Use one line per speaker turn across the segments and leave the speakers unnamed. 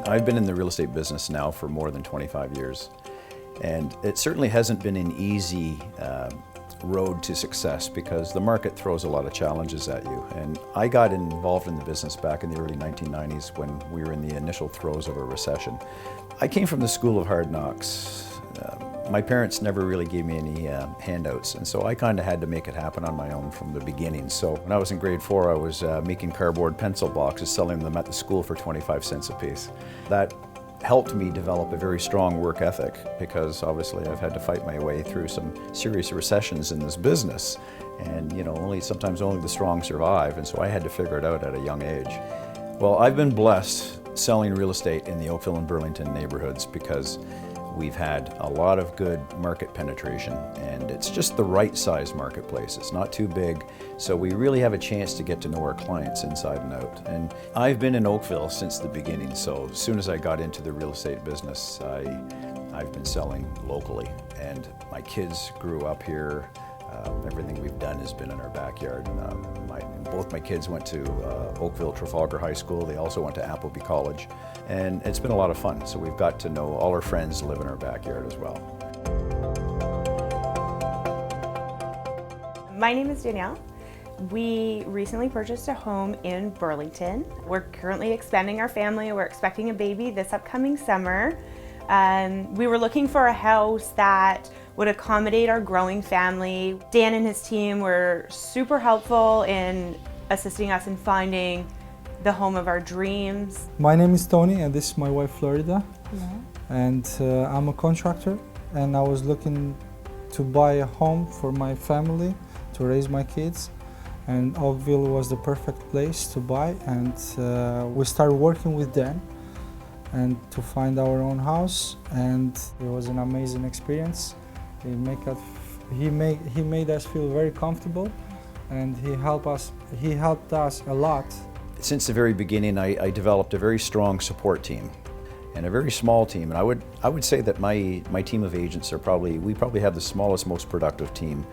I've been in the real estate business now for more than 25 years, and it certainly hasn't been an easy road to success because the market throws a lot of challenges at you. And I got involved in the business back in the early 1990s when we were in the initial throes of a recession. I came from the school of hard knocks. My parents never really gave me any handouts, and so I kind of had to make it happen on my own from the beginning. So when I was in grade 4, I was making cardboard pencil boxes, selling them at the school for 25 cents a piece. That helped me develop a very strong work ethic because obviously I've had to fight my way through some serious recessions in this business, and sometimes only the strong survive, and so I had to figure it out at a young age. Well, I've been blessed selling real estate in the Oakville and Burlington neighborhoods because we've had a lot of good market penetration, and it's just the right size marketplace. It's not too big, so we really have a chance to get to know our clients inside and out. And I've been in Oakville since the beginning, so as soon as I got into the real estate business, I've been selling locally, and my kids grew up here. Everything we've done has been in our backyard. Both my kids went to Oakville Trafalgar High School. They also went to Appleby College, and it's been a lot of fun. So we've got to know all our friends live in our backyard as well.
My name is Danielle. We recently purchased a home in Burlington. We're currently expanding our family. We're expecting a baby this upcoming summer. We were looking for a house that would accommodate our growing family. Dan and his team were super helpful in assisting us in finding the home of our dreams.
My name is Tony, and this is my wife Florida. And I'm a contractor, and I was looking to buy a home for my family to raise my kids, and Oakville was the perfect place to buy. And we started working with Dan and to find our own house, and it was an amazing experience. He made us feel very comfortable, and he helped us a lot.
Since the very beginning, I developed a very strong support team and a very small team. And I would say that my team of agents we probably have the smallest, most productive team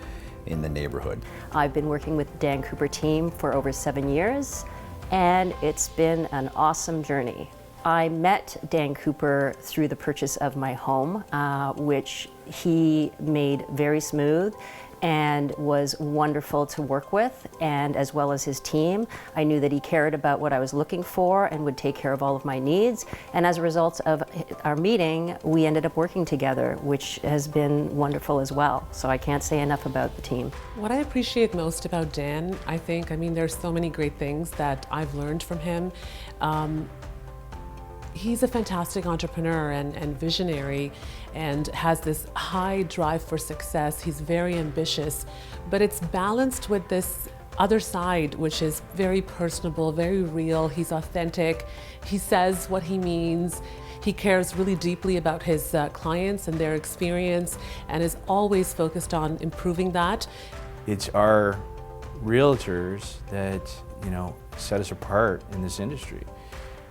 in the neighborhood.
I've been working with the Dan Cooper team for over 7 years, and it's been an awesome journey. I met Dan Cooper through the purchase of my home, which he made very smooth and was wonderful to work with, and as well as his team. I knew that he cared about what I was looking for and would take care of all of my needs. And as a result of our meeting, we ended up working together, which has been wonderful as well. So I can't say enough about the team.
What I appreciate most about Dan, there's so many great things that I've learned from him. He's a fantastic entrepreneur and visionary and has this high drive for success. He's very ambitious, but it's balanced with this other side, which is very personable, very real. He's authentic. He says what he means. He cares really deeply about his clients and their experience and is always focused on improving that.
It's our realtors that, set us apart in this industry.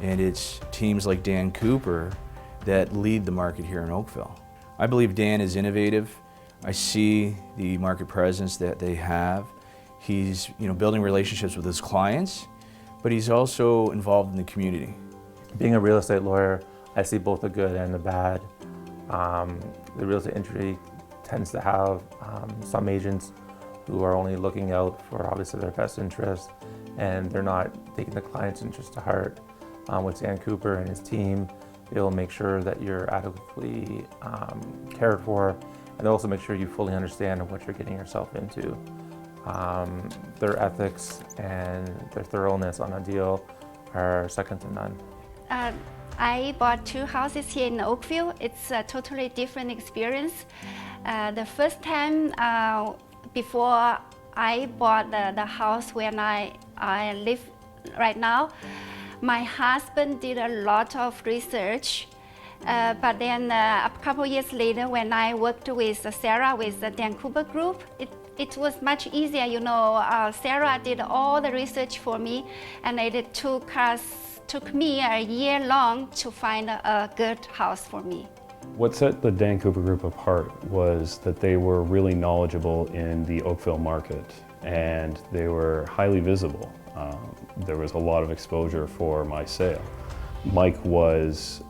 And it's teams like Dan Cooper that lead the market here in Oakville. I believe Dan is innovative. I see the market presence that they have. He's building relationships with his clients, but he's also involved in the community.
Being a real estate lawyer, I see both the good and the bad. The real estate industry tends to have some agents who are only looking out for obviously their best interest, and they're not taking the client's interest to heart. With Dan Cooper and his team, they'll make sure that you're adequately cared for, and they'll also make sure you fully understand what you're getting yourself into. Their ethics and their thoroughness on a deal are second to none.
I bought 2 houses here in Oakville. It's a totally different experience. The first time before I bought the house where I live right now, my husband did a lot of research, but then a couple years later when I worked with Sarah with the Dan Cooper Group, it was much easier. Sarah did all the research for me, and it took me a year long to find a good house for me.
What set the Dan Cooper Group apart was that they were really knowledgeable in the Oakville market, and they were highly visible. There was a lot of exposure for my sale. Mike was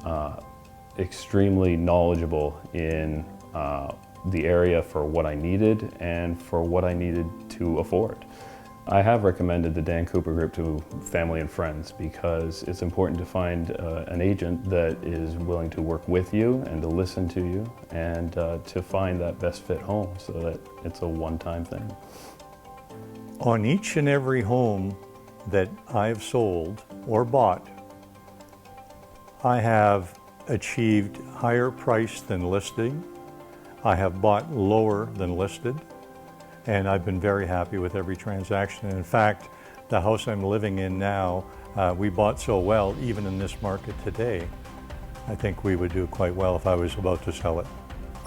extremely knowledgeable in the area for what I needed and for what I needed to afford. I have recommended the Dan Cooper Group to family and friends because it's important to find an agent that is willing to work with you and to listen to you and to find that best fit home so that it's a one-time thing.
On each and every home that I've sold or bought, I have achieved higher price than listing. I have bought lower than listed, and I've been very happy with every transaction. In fact, the house I'm living in now, we bought so well, even in this market today, I think we would do quite well if I was about to sell it.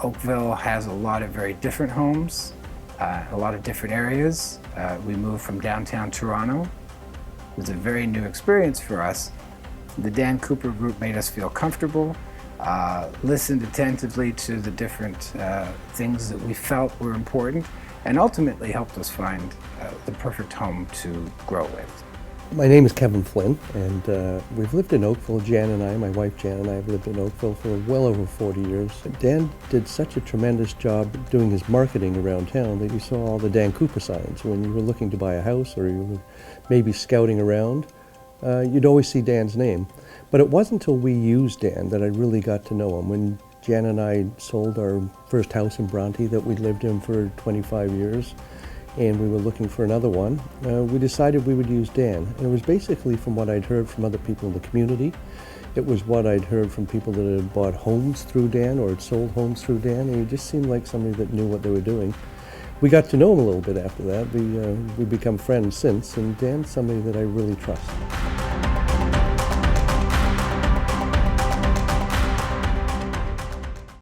Oakville has a lot of very different homes, a lot of different areas. We moved from downtown Toronto. It was a very new experience for us. The Dan Cooper Group made us feel comfortable, listened attentively to the different things that we felt were important, and ultimately helped us find the perfect home to grow with.
My name is Kevin Flynn, and we've lived in Oakville. Jan and I, my wife Jan and I, have lived in Oakville for well over 40 years. Dan did such a tremendous job doing his marketing around town that you saw all the Dan Cooper signs. When you were looking to buy a house or you were maybe scouting around, you'd always see Dan's name. But it wasn't until we used Dan that I really got to know him. When Jan and I sold our first house in Bronte that we lived in for 25 years, and we were looking for another one, we decided we would use Dan. And it was basically from what I'd heard from other people in the community. It was what I'd heard from people that had bought homes through Dan or had sold homes through Dan, and he just seemed like somebody that knew what they were doing. We got to know him a little bit after that. We've become friends since, and Dan's somebody that I really trust.